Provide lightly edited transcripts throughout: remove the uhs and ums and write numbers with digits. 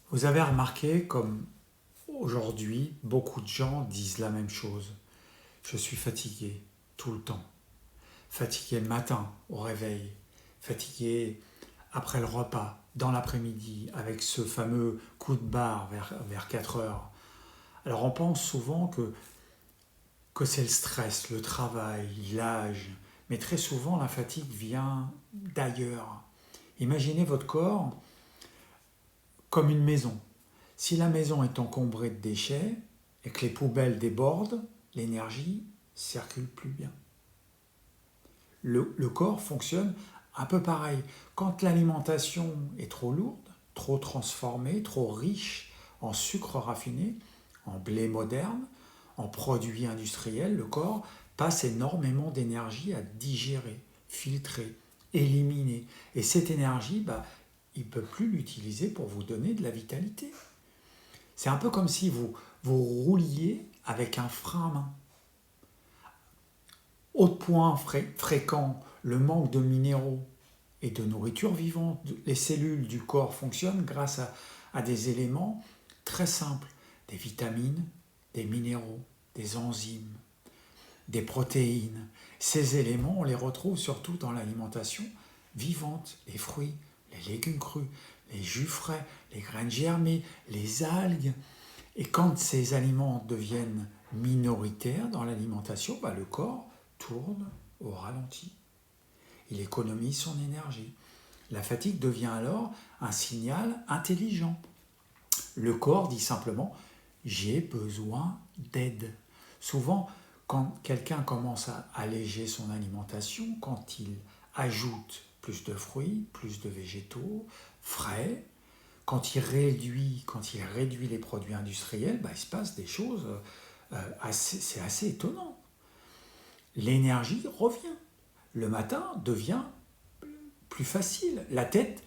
Vous avez remarqué comme aujourd'hui, beaucoup de gens disent la même chose. Je suis fatigué tout le temps. Fatigué le matin au réveil. Fatigué après le repas, dans l'après-midi, avec ce fameux coup de barre vers 4 heures. Alors on pense souvent que c'est le stress, le travail, l'âge. Mais très souvent, la fatigue vient d'ailleurs. Imaginez votre corps comme une maison. Si la maison est encombrée de déchets et que les poubelles débordent, l'énergie circule plus bien. Le corps fonctionne un peu pareil. Quand l'alimentation est trop lourde, trop transformée, trop riche en sucre raffiné, en blé moderne, en produits industriels, le corps passe énormément d'énergie à digérer, filtrer, éliminer. Et cette énergie, il ne peut plus l'utiliser pour vous donner de la vitalité. C'est un peu comme si vous rouliez avec un frein à main. Autre point fréquent, le manque de minéraux et de nourriture vivante. Les cellules du corps fonctionnent grâce à des éléments très simples, des vitamines, des minéraux, des enzymes, des protéines. Ces éléments, on les retrouve surtout dans l'alimentation vivante, les fruits, les légumes crus, les jus frais, les graines germées, les algues. Et quand ces aliments deviennent minoritaires dans l'alimentation, le corps tourne au ralenti. Il économise son énergie. La fatigue devient alors un signal intelligent. Le corps dit simplement j'ai besoin d'aide. Souvent, quand quelqu'un commence à alléger son alimentation, quand il ajoute plus de fruits, plus de végétaux, frais, quand il réduit les produits industriels, il se passe des choses c'est assez étonnant. L'énergie revient. Le matin devient plus facile. La tête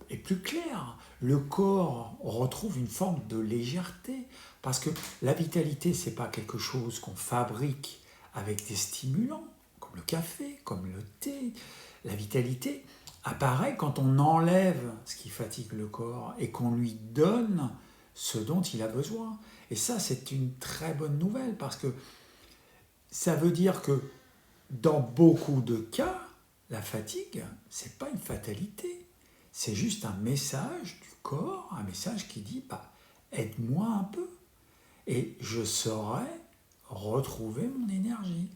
est plus claire. Le corps retrouve une forme de légèreté. Parce que la vitalité, ce n'est pas quelque chose qu'on fabrique avec des stimulants, comme le café, comme le thé. La vitalité apparaît quand on enlève ce qui fatigue le corps et qu'on lui donne ce dont il a besoin. Et ça, c'est une très bonne nouvelle parce que ça veut dire que dans beaucoup de cas, la fatigue, c'est pas une fatalité. C'est juste un message du corps, un message qui dit aide-moi un peu et je saurai retrouver mon énergie.